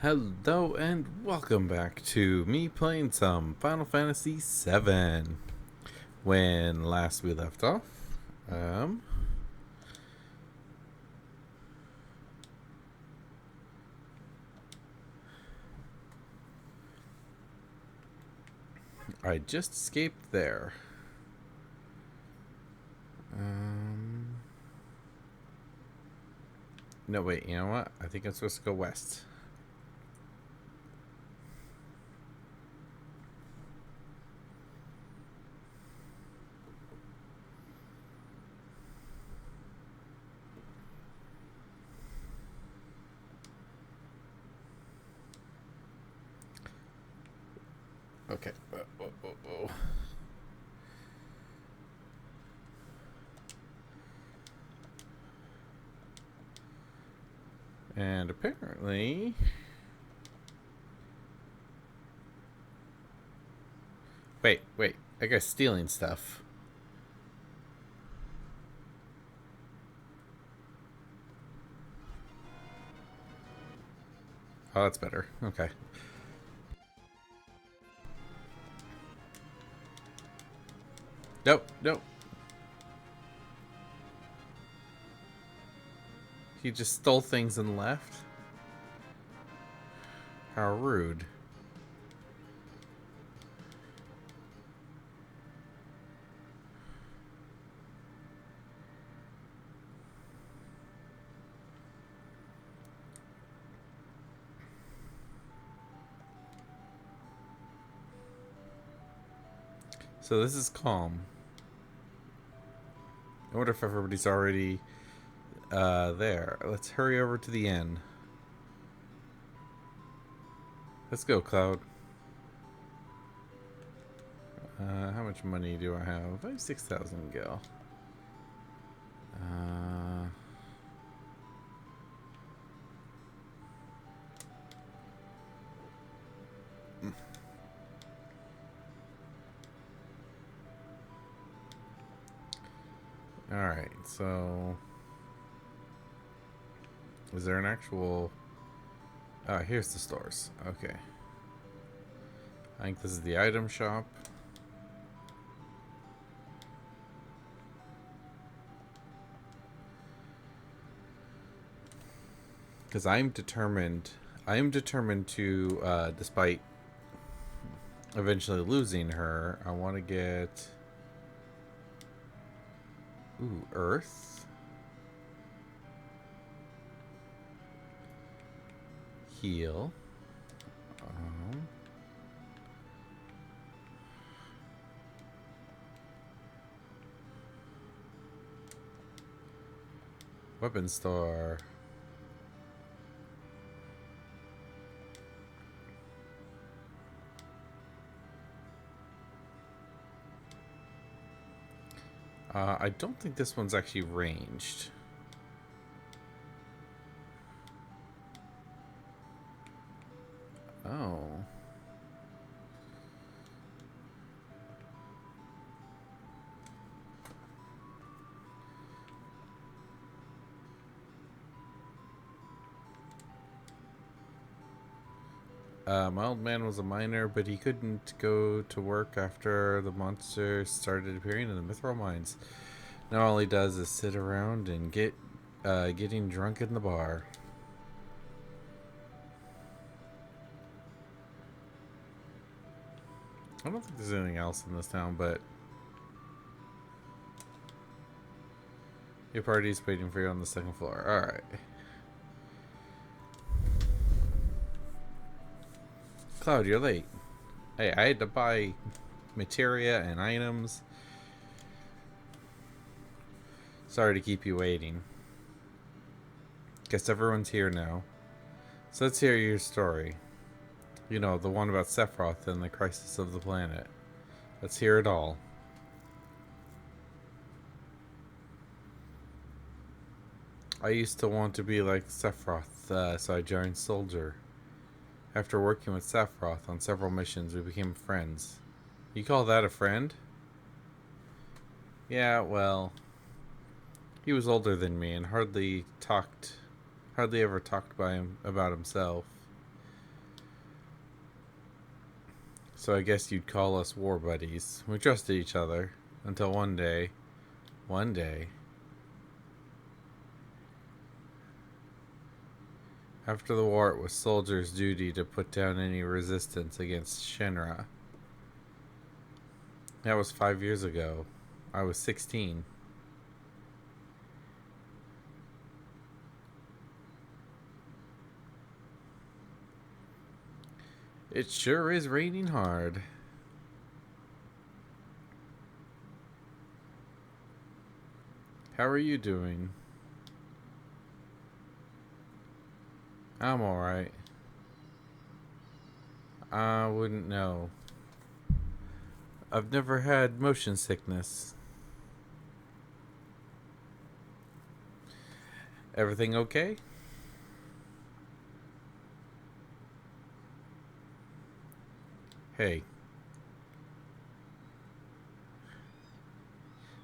Hello and welcome back to me playing some Final Fantasy VII. When last we left off, um, I just escaped there. Um, no wait, you know what? I think I'm supposed to go west. Okay. Whoa, whoa, whoa. And apparently, wait, I guess stealing stuff. Oh, that's better. Okay. Nope, nope. He just stole things and left. How rude. So this is calm. I wonder if everybody's already there. Let's hurry over to the inn. Let's go, Cloud. How much money do I have? I have 6,000 gil. Uh, Alright, so... Is there an actual... here's the stores. Okay. I think this is the item shop. Because I am determined to, despite eventually losing her, I want to get... Ooh, Earth. Heal. Weapon store. I don't think this one's actually ranged. Oh. My old man was a miner, but he couldn't go to work after the monsters started appearing in the mithril mines. Now all he does is sit around and getting drunk in the bar. I don't think there's anything else in this town, but your party's waiting for you on the second floor. Alright. Cloud, you're late. Hey, I had to buy materia and items. Sorry to keep you waiting. Guess everyone's here now. So let's hear your story. You know, the one about Sephiroth and the crisis of the planet. Let's hear it all. I used to want to be like Sephiroth, so I joined Soldier. After working with Sephiroth on several missions, we became friends. You call that a friend? Yeah, well, he was older than me and hardly ever talked about himself. So I guess you'd call us war buddies. We trusted each other until one day, after the war, it was soldiers' duty to put down any resistance against Shinra. That was 5 years ago. I was 16. It sure is raining hard. How are you doing? I'm alright. I wouldn't know. I've never had motion sickness. Everything okay? Hey.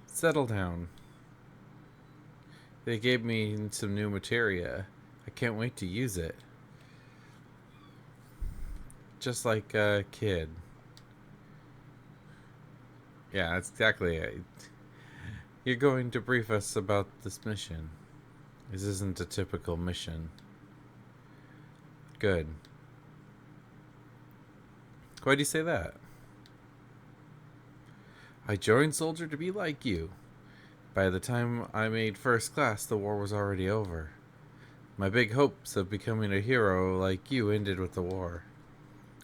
Settle down. They gave me some new materia. I can't wait to use it. Just like a kid. Yeah, that's exactly it. You're going to brief us about this mission. This isn't a typical mission. Good. Why do you say that? I joined Soldier to be like you. By the time I made first class, the war was already over. My big hopes of becoming a hero like you ended with the war.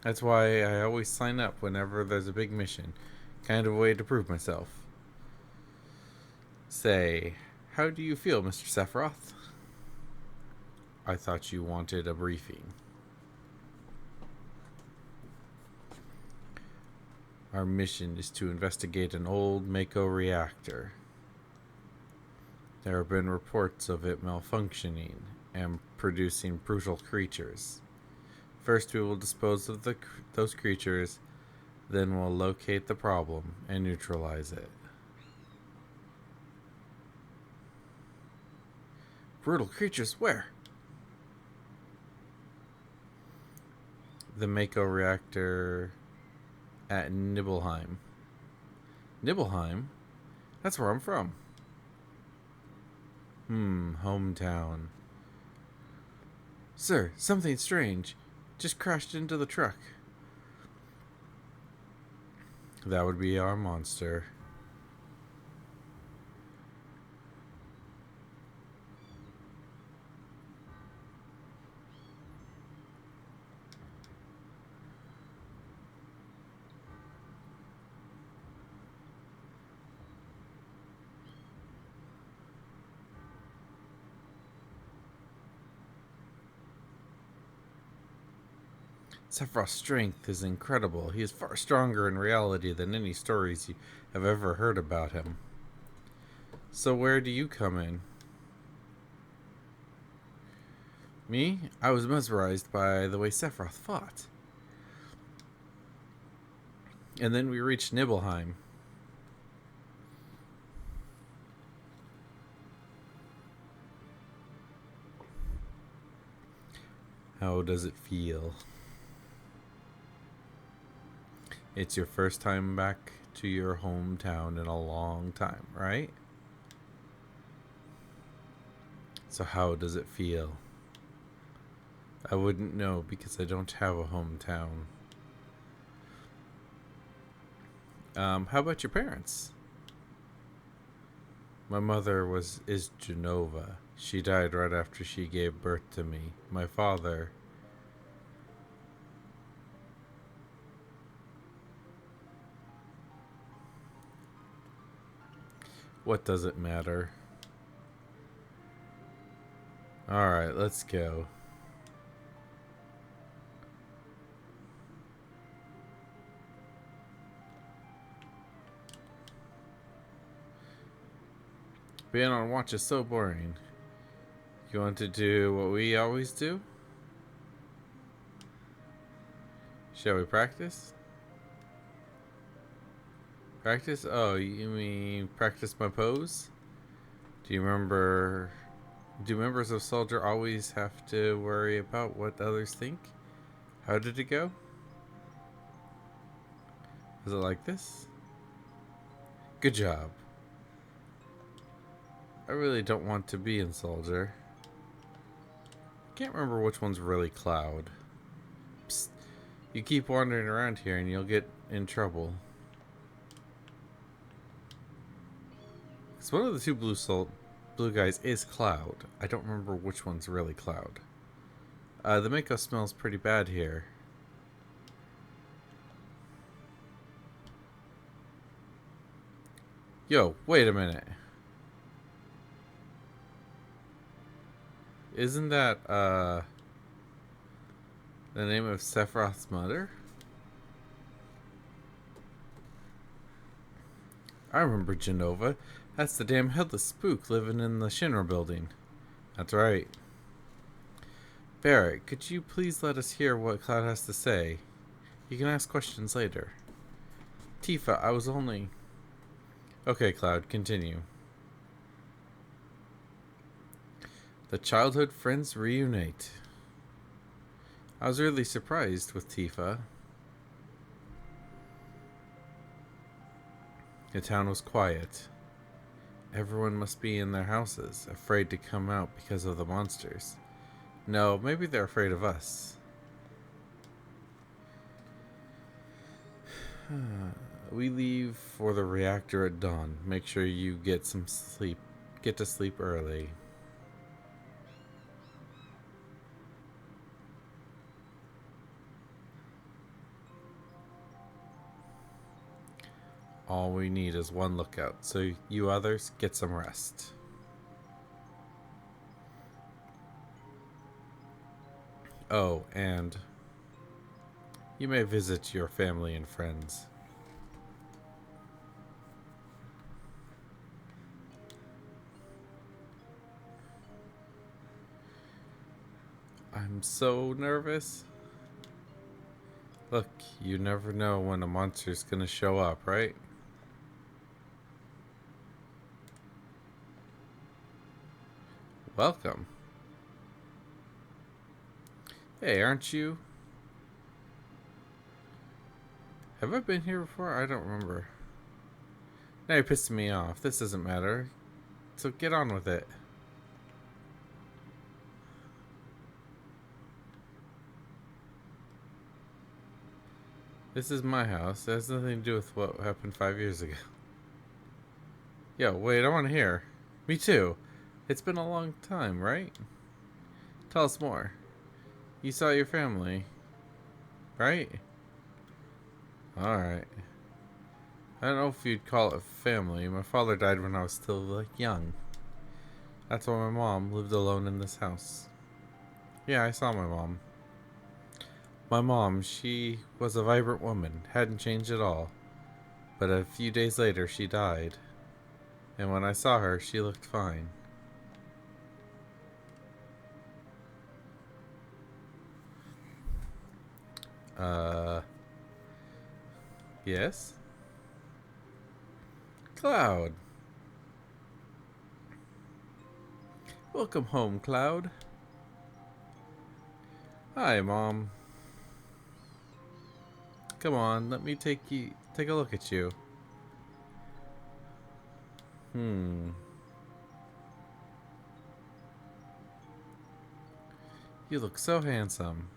That's why I always sign up whenever there's a big mission. Kind of a way to prove myself. Say, how do you feel, Mr. Sephiroth? I thought you wanted a briefing. Our mission is to investigate an old Mako reactor. There have been reports of it malfunctioning and producing brutal creatures. First, we will dispose of those creatures, then we'll locate the problem and neutralize it. Brutal creatures where? The Mako reactor at Nibelheim. Nibelheim? That's where I'm from. Hometown. Sir, something strange. Just crashed into the truck. That would be our monster. Sephiroth's strength is incredible. He is far stronger in reality than any stories you have ever heard about him. So where do you come in? Me? I was mesmerized by the way Sephiroth fought. And then we reached Nibelheim. How does it feel? It's your first time back to your hometown in a long time, right? So how does it feel? I wouldn't know because I don't have a hometown. How about your parents? My mother is Genova. She died right after she gave birth to me. My father... What does it matter? Alright, let's go. Being on watch is so boring. You want to do what we always do? Shall we practice? Practice? Oh, you mean practice my pose? Do members of Soldier always have to worry about what others think? How did it go? Is it like this? Good job. I really don't want to be in Soldier. Can't remember which one's really Cloud. Psst. You keep wandering around here and you'll get in trouble. Because one of the two blue guys is Cloud. I don't remember which one's really Cloud. The Mako smells pretty bad here. Yo, wait a minute. Isn't that, the name of Sephiroth's mother? I remember Genova. That's the damn headless spook living in the Shinra building. That's right. Barrett, could you please let us hear what Cloud has to say? You can ask questions later. Tifa, I was only... Okay, Cloud, continue. The childhood friends reunite. I was really surprised with Tifa. The town was quiet. Everyone must be in their houses, afraid to come out because of the monsters. No, maybe they're afraid of us. We leave for the reactor at dawn. Make sure you get some sleep. Get to sleep early. All we need is one lookout, so you others get some rest. Oh, and you may visit your family and friends. I'm so nervous. Look, you never know when a monster's gonna show up, right? Welcome. Hey, aren't you? Have I been here before? I don't remember. Now you're pissing me off. This doesn't matter. So get on with it. This is my house. It has nothing to do with what happened 5 years ago. Yo, wait, I want to hear. Me too. It's been a long time, right? Tell us more. You saw your family, right? Alright. I don't know if you'd call it family. My father died when I was still, like, young. That's why my mom lived alone in this house. Yeah, I saw my mom. My mom, she was a vibrant woman, hadn't changed at all. But a few days later, she died. And when I saw her, she looked fine. Yes? Cloud. Welcome home, Cloud. Hi, Mom. Come on, let me take a look at you. You look so handsome.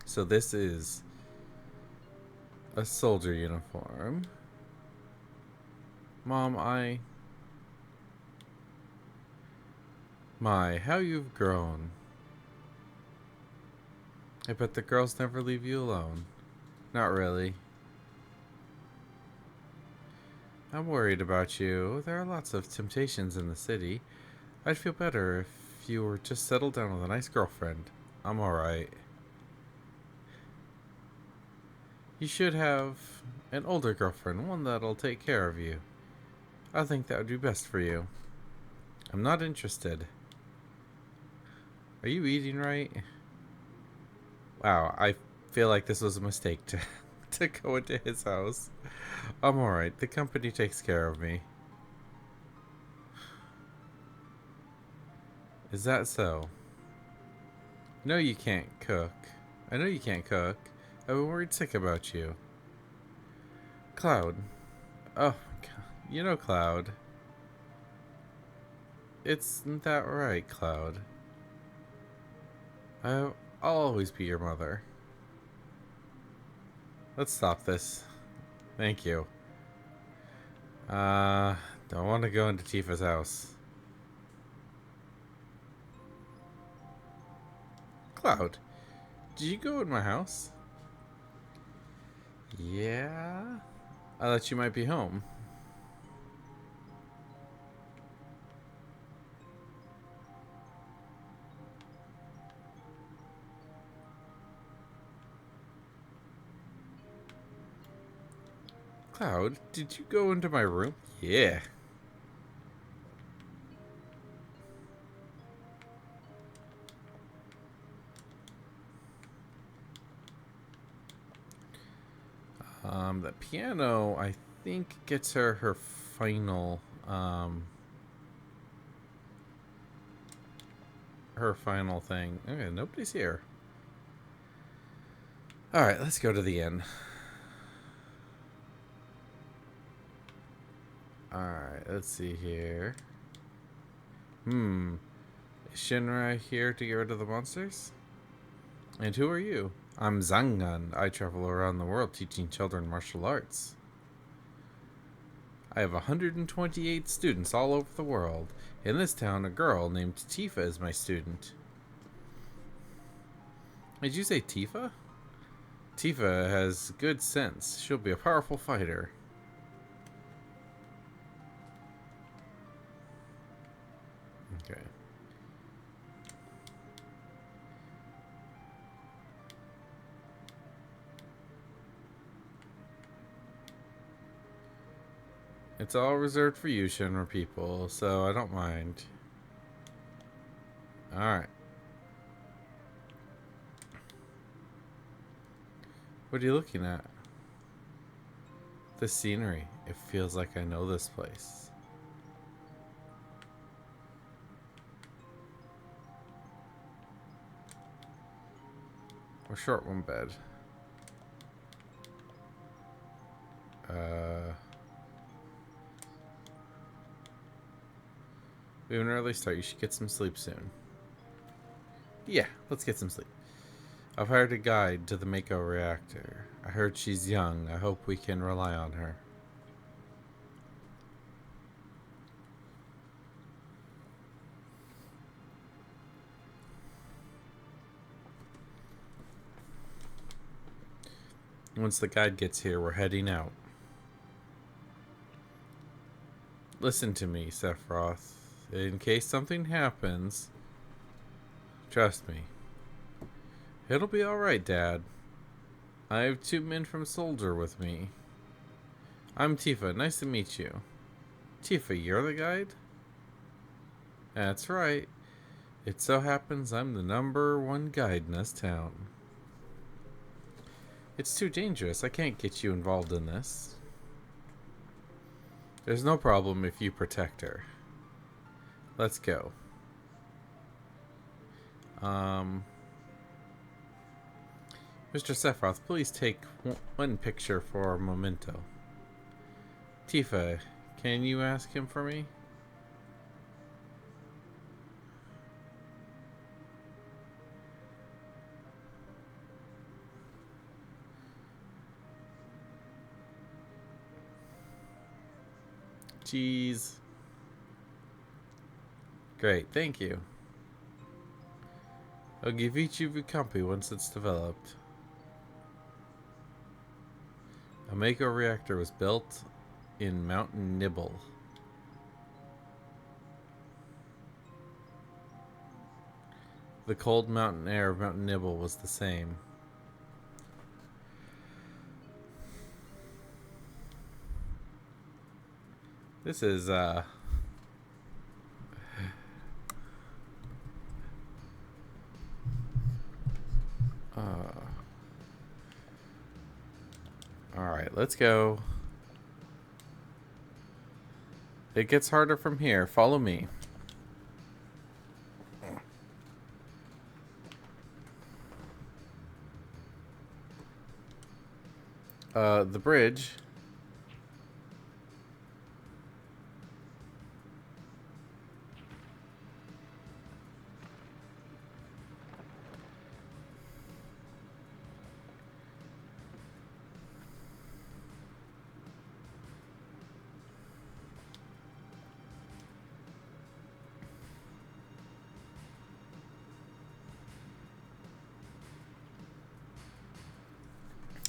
So this is a soldier uniform. Mom, My, how you've grown. I bet the girls never leave you alone. Not really. I'm worried about you. There are lots of temptations in the city. I'd feel better if you were just settled down with a nice girlfriend. I'm alright. You should have an older girlfriend, one that'll take care of you. I think that would be best for you. I'm not interested. Are you eating right? Wow, I feel like this was a mistake to go into his house. I'm alright, the company takes care of me. Is that so? No, you can't cook. I know you can't cook. I've been worried sick about you. Cloud. Oh, you know Cloud. Isn't that right, Cloud? I'll always be your mother. Let's stop this. Thank you. Don't want to go into Tifa's house. Cloud, did you go in my house? Yeah? I thought you might be home. Cloud, did you go into my room? Yeah. The piano, I think, gets her final, her final thing. Okay, nobody's here. Alright, let's go to the inn. Alright, let's see here. Is Shinra here to get rid of the monsters? And who are you? I'm Zangan. I travel around the world teaching children martial arts. I have 128 students all over the world. In this town, a girl named Tifa is my student. Did you say Tifa? Tifa has good sense. She'll be a powerful fighter. Okay. It's all reserved for you, Shinra people, so I don't mind. Alright. What are you looking at? The scenery. It feels like I know this place. We're short one bed. We have an early start. You should get some sleep soon. Yeah, let's get some sleep. I've hired a guide to the Mako reactor. I heard she's young. I hope we can rely on her. Once the guide gets here, we're heading out. Listen to me, Sephiroth. In case something happens, trust me. It'll be alright, Dad. I have 2 men from Soldier with me. I'm Tifa. Nice to meet you. Tifa, you're the guide? That's right. It so happens I'm the #1 guide in this town. It's too dangerous. I can't get you involved in this. There's no problem if you protect her. Let's go. Mr. Sephiroth, please take one picture for a memento. Tifa, can you ask him for me? Jeez. Great, thank you. I'll give each of you a copy once it's developed. A Mako reactor was built in Mountain Nibble. The cold mountain air of Mountain Nibble was the same. This is, Alright, let's go. It gets harder from here. Follow me. The bridge.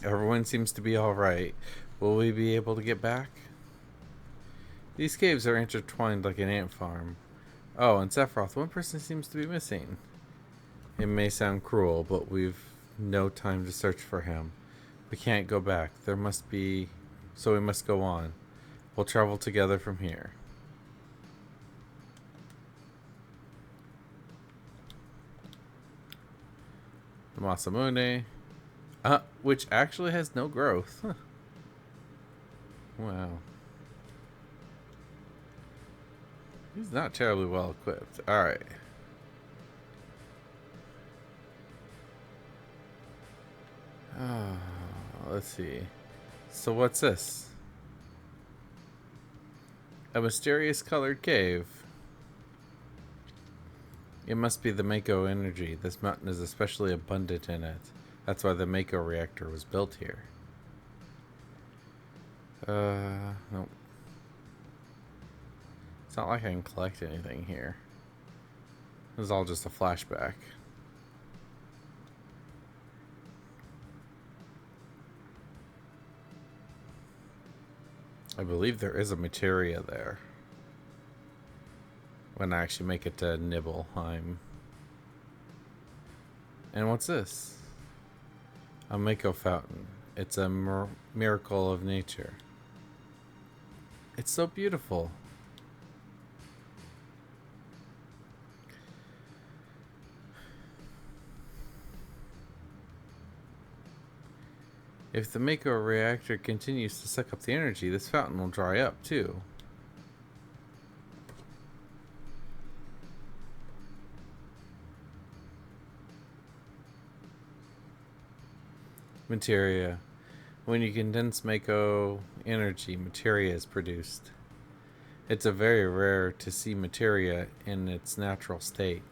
Everyone seems to be alright. Will we be able to get back? These caves are intertwined like an ant farm. Oh, and Sephiroth, one person seems to be missing. It may sound cruel, but we've no time to search for him. We can't go back. There must be... So we must go on. We'll travel together from here. The Masamune. Which actually has no growth. Huh. Wow. He's not terribly well equipped. Alright. Let's see. So what's this? A mysterious colored cave. It must be the Mako energy. This mountain is especially abundant in it. That's why the Mako reactor was built here. Nope. It's not like I can collect anything here. This is all just a flashback. I believe there is a materia there. When I actually make it to Nibelheim. And what's this? A Mako fountain. It's a miracle of nature. It's so beautiful. If the Mako reactor continues to suck up the energy, this fountain will dry up too. Materia. When you condense Mako energy, materia is produced. It's a very rare to see materia in its natural state.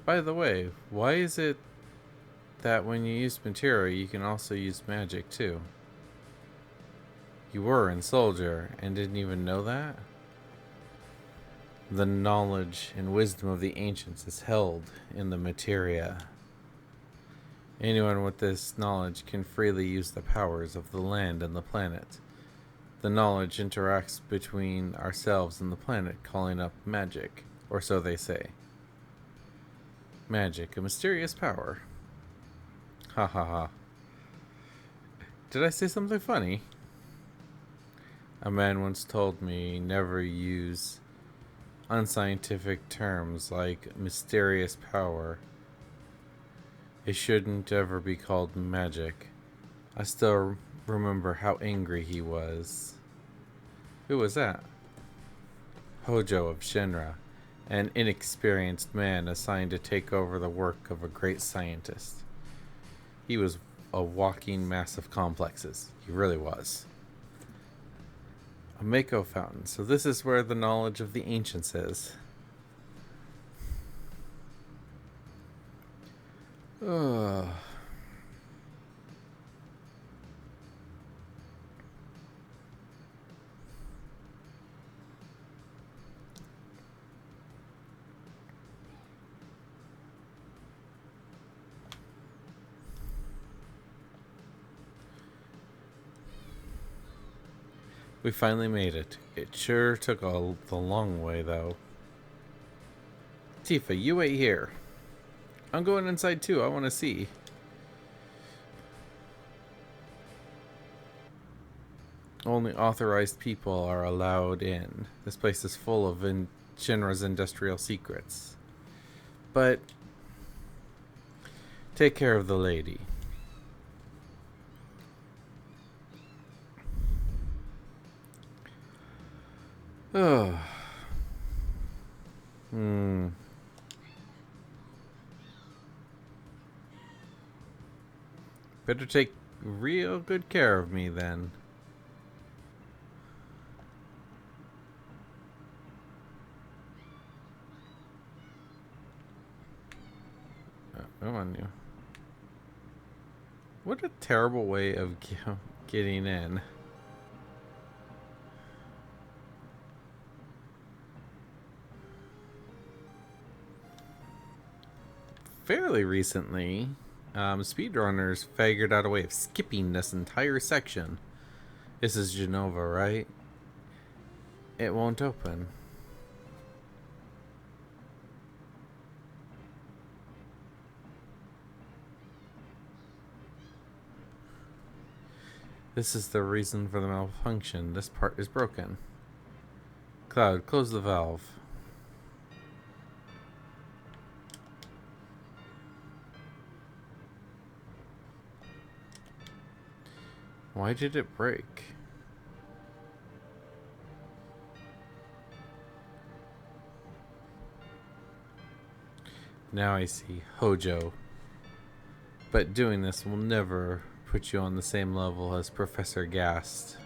By the way, why is it that when you use materia, you can also use magic too? You were in Soldier and didn't even know that? The knowledge and wisdom of the ancients is held in the materia. Anyone with this knowledge can freely use the powers of the land and the planet. The knowledge interacts between ourselves and the planet, calling up magic, or so they say. Magic, a mysterious power. Ha ha ha. Did I say something funny? A man once told me never use unscientific terms like mysterious power. It shouldn't ever be called magic. I still remember how angry he was. Who was that? Hojo of Shinra, an inexperienced man assigned to take over the work of a great scientist. He was a walking mass of complexes. He really was. A Mako fountain. So this is where the knowledge of the ancients is. Ugh. We finally made it. It sure took the long way, though. Tifa, you wait here. I'm going inside, too. I want to see. Only authorized people are allowed in. This place is full of Shinra's industrial secrets. But take care of the lady. Oh. Better take real good care of me then. Come on, you. What a terrible way of getting in. Fairly recently, speedrunners figured out a way of skipping this entire section. This is Genova, right? It won't open. This is the reason for the malfunction. This part is broken. Cloud, close the valve. Why did it break? Now I see. Hojo. But doing this will never put you on the same level as Professor Gast.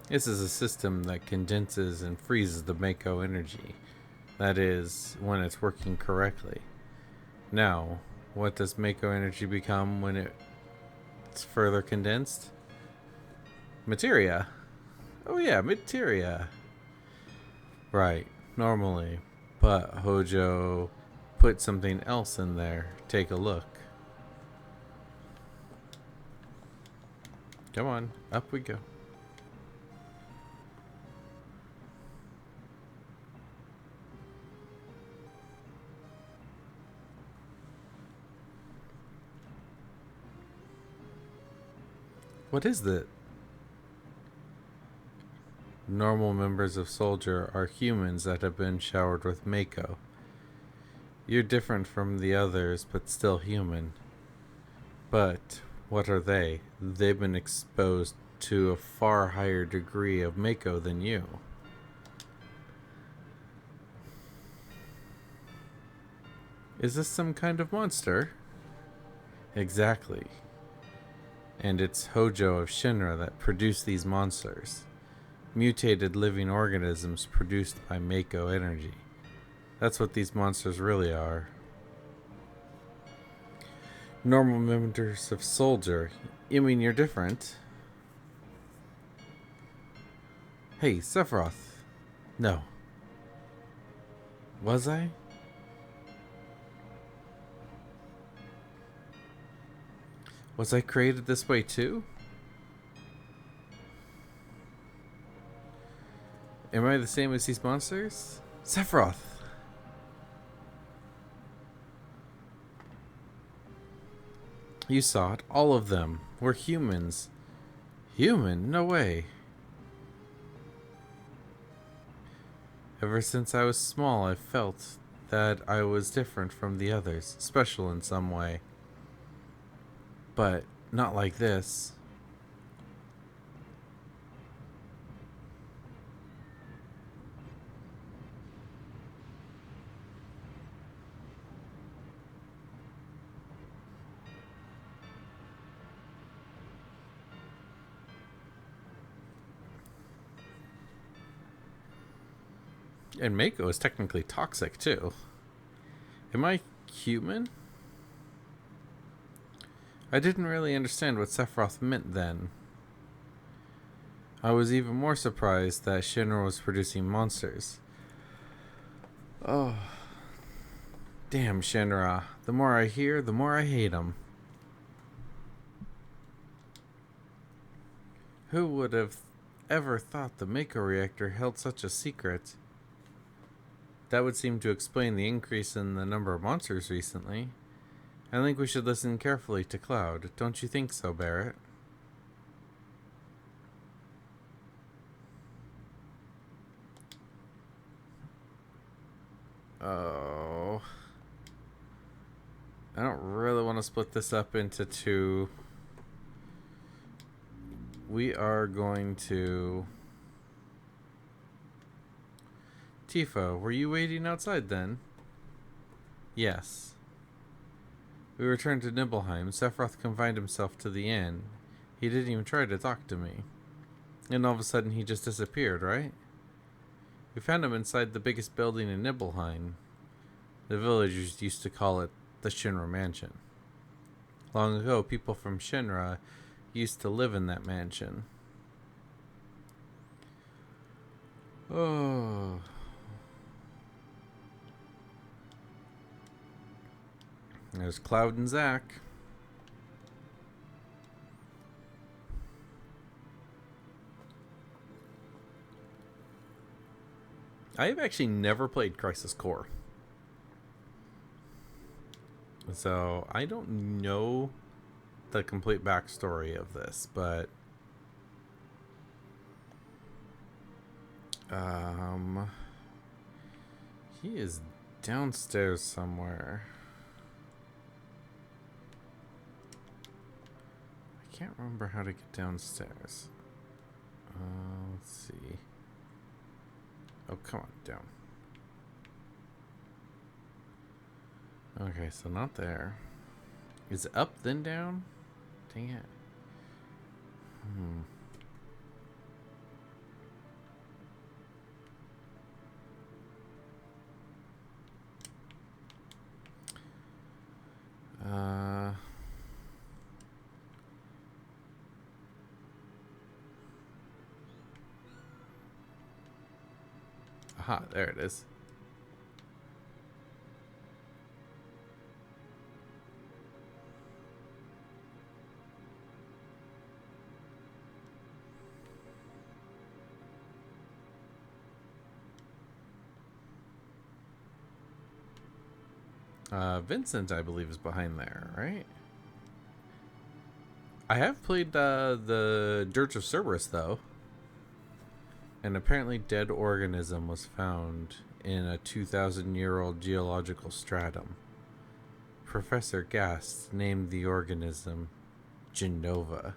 This is a system that condenses and freezes the Mako energy. That is, when it's working correctly. Now, what does Mako energy become when it's further condensed? Materia. Oh yeah, materia. Right, normally. But Hojo put something else in there. Take a look. Come on, up we go. What is that? Normal members of Soldier are humans that have been showered with Mako. You're different from the others, but still human. But what are they? They've been exposed to a far higher degree of Mako than you. Is this some kind of monster? Exactly. And it's Hojo of Shinra that produced these monsters. Mutated living organisms produced by Mako energy. That's what these monsters really are. Normal members of Soldier. You mean you're different? Hey, Sephiroth. No. Was I? Was I created this way too? Am I the same as these monsters? Sephiroth! You saw it. All of them. We're humans. Human? No way. Ever since I was small, I felt that I was different from the others. Special in some way. But not like this. And Mako is technically toxic too. Am I human? I didn't really understand what Sephiroth meant then. I was even more surprised that Shinra was producing monsters. Oh. Damn Shinra. The more I hear, the more I hate them. Who would have ever thought the Mako reactor held such a secret? That would seem to explain the increase in the number of monsters recently. I think we should listen carefully to Cloud. Don't you think so, Barrett? Oh. I don't really want to split this up into two. We are going to... Tifa, were you waiting outside then? Yes. We returned to Nibelheim. Sephiroth confined himself to the inn. He didn't even try to talk to me. And all of a sudden he just disappeared, right? We found him inside the biggest building in Nibelheim. The villagers used to call it the Shinra Mansion. Long ago, people from Shinra used to live in that mansion. Oh. There's Cloud and Zack. I have actually never played Crisis Core. So I don't know the complete backstory of this, but he is downstairs somewhere. I can't remember how to get downstairs. Let's see. Oh, come on, down. Okay, so not there. Is it up then down? Dang it. Aha, there it is. Vincent, I believe, is behind there, right? I have played the Dirge of Cerberus, though. An apparently dead organism was found in a 2,000-year-old geological stratum. Professor Gast named the organism Genova.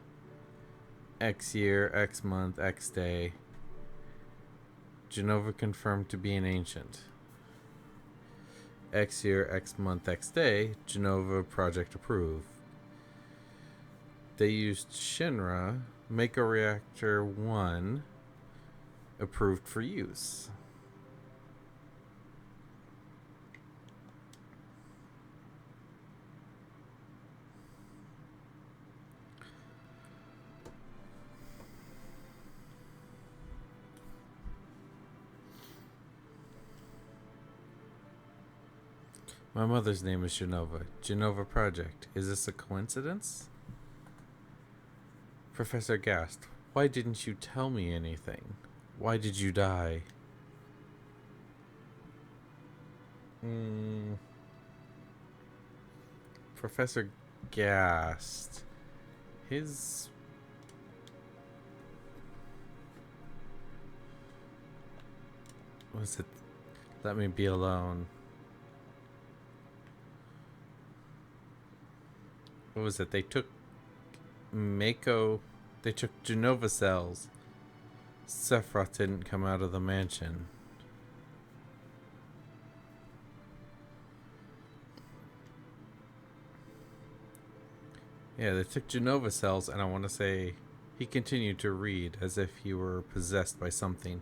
X year, X month, X day. Genova confirmed to be an ancient. X year, X month, X day. Genova project approved. They used Shinra Mako Reactor 1 approved for use. My mother's name is Genova. Genova Project. Is this a coincidence? Professor Gast, why didn't you tell me anything? Why did you die? Professor Gast. His... What was it? Let me be alone. What was it? They took Mako... They took Genova cells. Sephiroth didn't come out of the mansion. Yeah, they took Genova cells, and I want to say he continued to read as if he were possessed by something,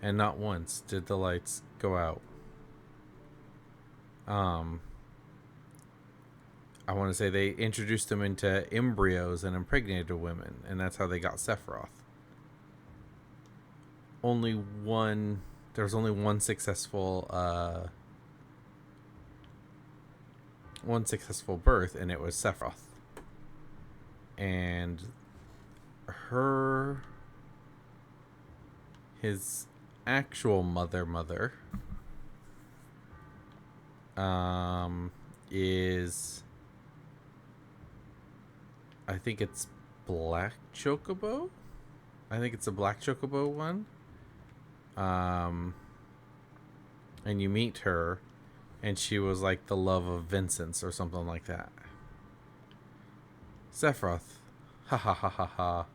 and not once did the lights go out. I want to say they introduced him into embryos and impregnated women, and that's how they got Sephiroth. There was only one successful birth, and it was Sephiroth. And his actual mother is, I think it's Black Chocobo. I think it's a Black Chocobo one. And you meet her, and she was like the love of Vincent's or something like that. Sephiroth. Ha ha ha ha ha.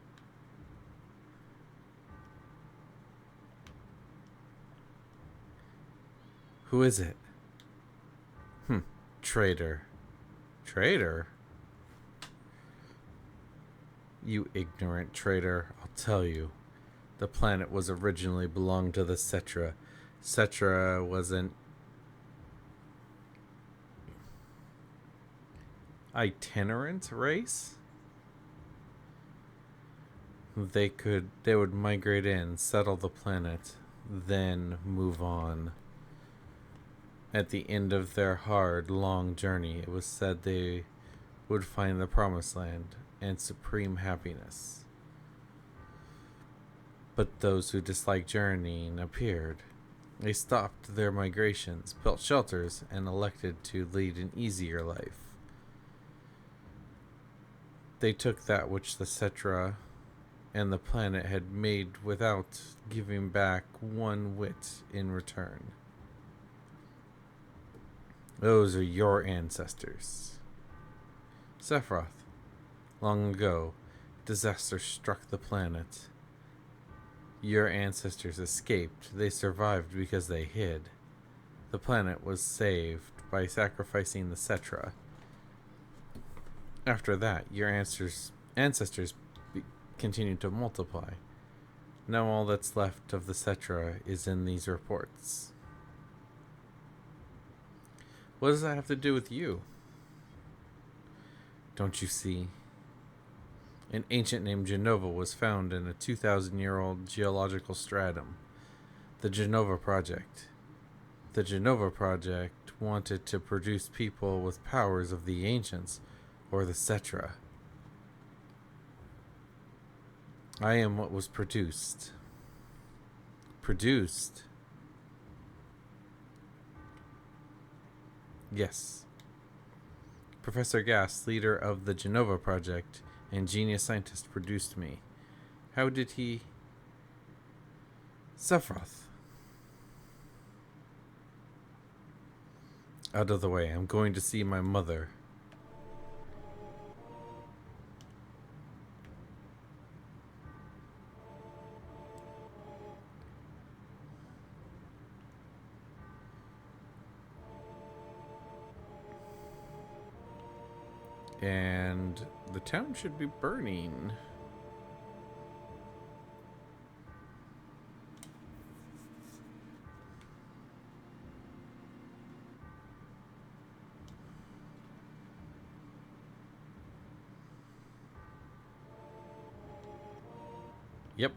Who is it? Traitor. Traitor? You ignorant traitor, I'll tell you. The planet was originally belonged to the Cetra. Cetra was an itinerant race? They would migrate in, settle the planet, then move on. At the end of their hard, long journey, it was said they would find the promised land and supreme happiness. But those who disliked journeying appeared. They stopped their migrations, built shelters, and elected to lead an easier life. They took that which the Cetra and the planet had made without giving back one whit in return. Those are your ancestors. Sephiroth. Long ago, disaster struck the planet. Your ancestors escaped. They survived because they hid. The planet was saved by sacrificing the Cetra. After that, your ancestors continued to multiply. Now all that's left of the Cetra is in these reports. What does that have to do with you? Don't you see? An ancient named Genova was found in a 2,000-year-old geological stratum. The Genova Project. The Genova Project wanted to produce people with powers of the ancients, or the Cetra. I am what was produced. Produced? Yes. Professor Gass, leader of the Genova Project and genius scientist, produced me. How did he... Sephiroth. Out of the way, I'm going to see my mother. And the town should be burning. Yep.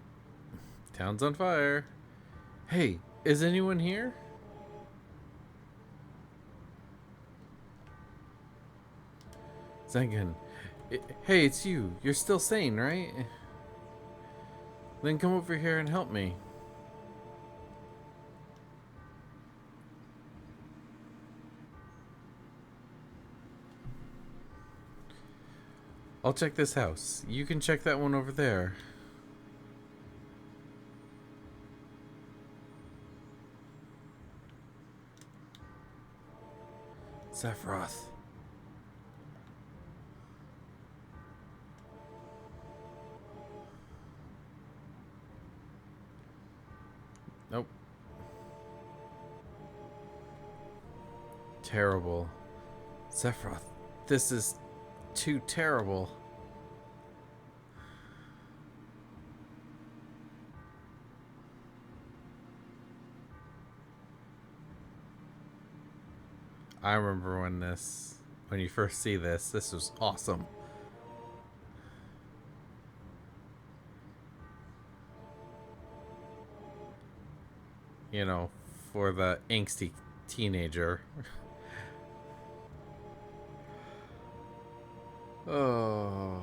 Town's on fire. Hey, is anyone here? Zengen. Hey, it's you. You're still sane, right? Then come over here and help me. I'll check this house. You can check that one over there. Sephiroth. Nope. Terrible. Sephiroth, this is too terrible. I remember when you first see this was awesome. You know, for the angsty teenager. Oh.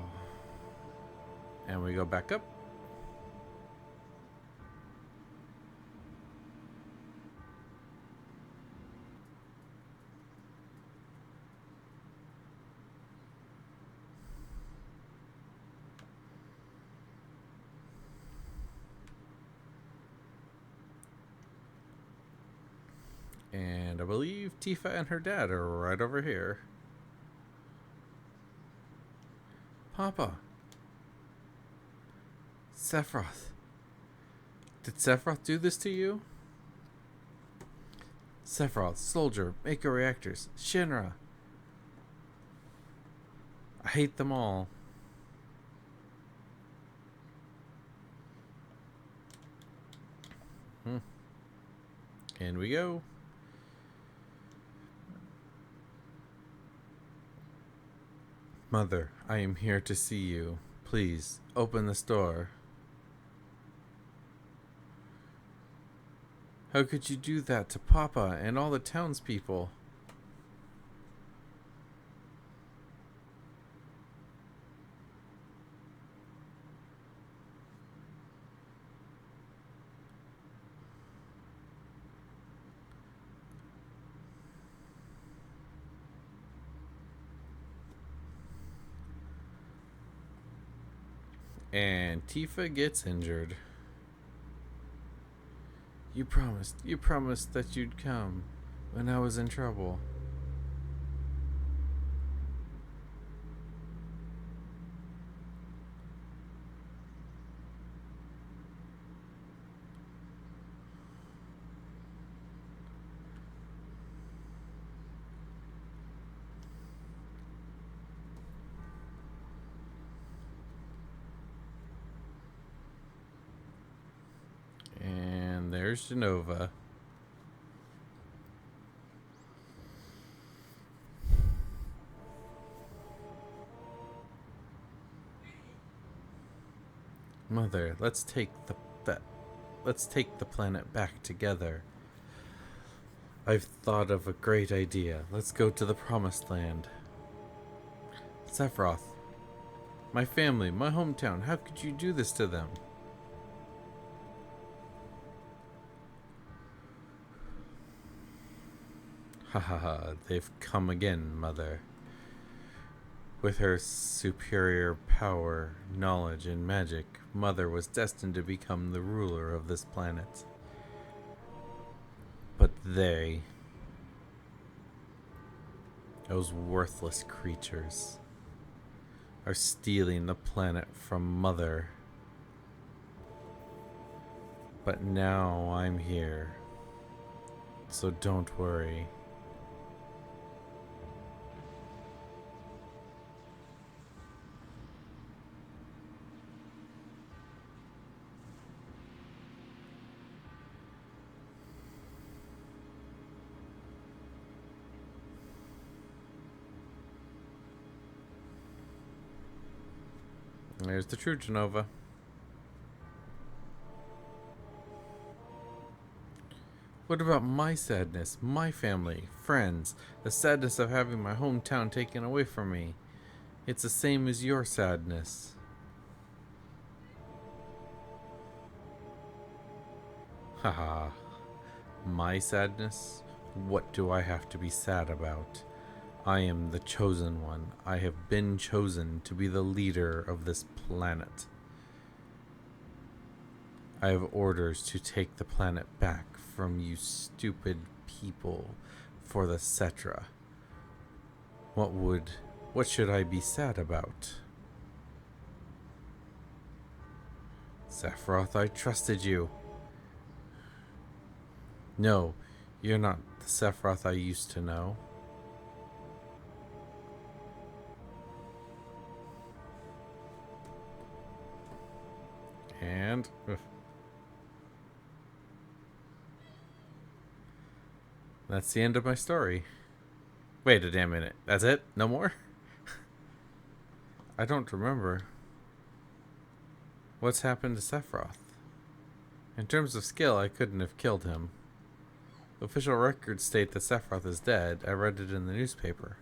And we go back up. And I believe Tifa and her dad are right over here. Papa. Sephiroth. Did Sephiroth do this to you? Sephiroth, soldier, Mako reactors, Shinra. I hate them all. In we go. Mother, I am here to see you. Please, open this door. How could you do that to Papa and all the townspeople? And Tifa gets injured. You promised that you'd come when I was in trouble. And there's Genova. Mother, let's take the planet back together. I've thought of a great idea. Let's go to the Promised Land. Sephiroth, my family, my hometown, how could you do this to them? Ha ha ha, they've come again, Mother. With her superior power, knowledge, and magic, Mother was destined to become the ruler of this planet. But they, those worthless creatures, are stealing the planet from Mother. But now I'm here, so don't worry. There's the true Genova. What about my sadness, my family, friends, the sadness of having my hometown taken away from me? It's the same as your sadness. Haha. My sadness? What do I have to be sad about? I am the chosen one. I have been chosen to be the leader of this planet. I have orders to take the planet back from you stupid people for the Cetra. What should I be sad about? Sephiroth, I trusted you. No, you're not the Sephiroth I used to know. And that's the end of my story. Wait a damn minute. That's it? No more? I don't remember. What's happened to Sephiroth? In terms of skill, I couldn't have killed him. Official records state that Sephiroth is dead. I read it in the newspaper.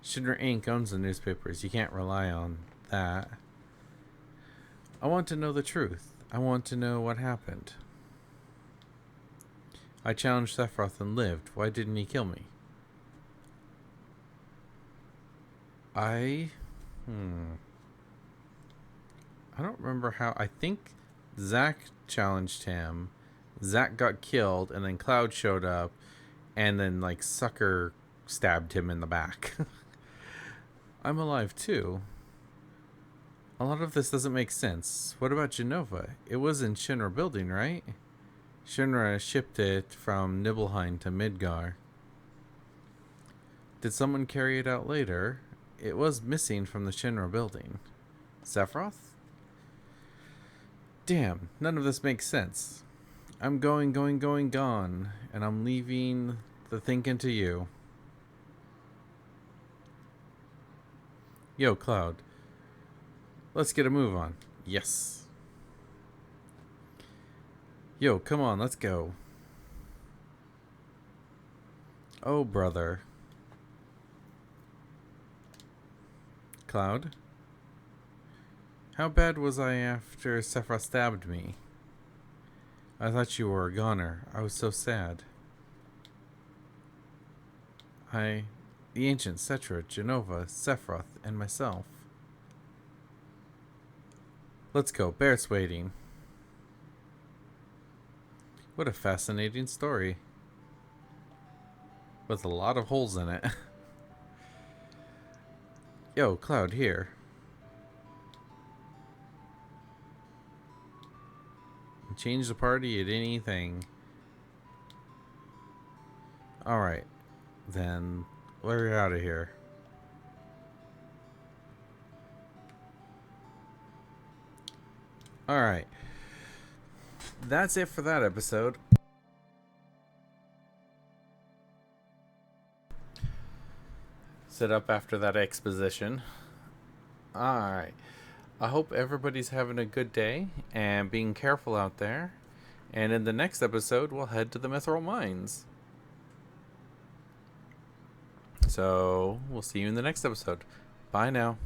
Shinra Inc. owns the newspapers. You can't rely on that. I want to know the truth. I want to know what happened. I challenged Sephiroth and lived. Why didn't he kill me? I don't remember how. I think Zack challenged him. Zack got killed, and then Cloud showed up, and then like Sucker stabbed him in the back. I'm alive too. A lot of this doesn't make sense. What about Genova? It was in Shinra building, right? Shinra shipped it from Nibelheim to Midgar. Did someone carry it out later? it was missing from the Shinra building. Sephiroth? Damn, none of this makes sense. I'm going, gone, and I'm leaving the thinking to you. Yo, Cloud. Let's get a move on. Yes. Yo, come on, let's go. Oh, brother. Cloud? How bad was I after Sephiroth stabbed me? I thought you were a goner. I was so sad. The ancient Cetra, Genova, Sephiroth, and myself. Let's go. Barrett's waiting. What a fascinating story. With a lot of holes in it. Yo, Cloud, here. Change the party at anything. Alright. Then, we're out of here. Alright. That's it for that episode. Sit up after that exposition. Alright. I hope everybody's having a good day and being careful out there. And in the next episode, we'll head to the Mithril Mines. So, we'll see you in the next episode. Bye now.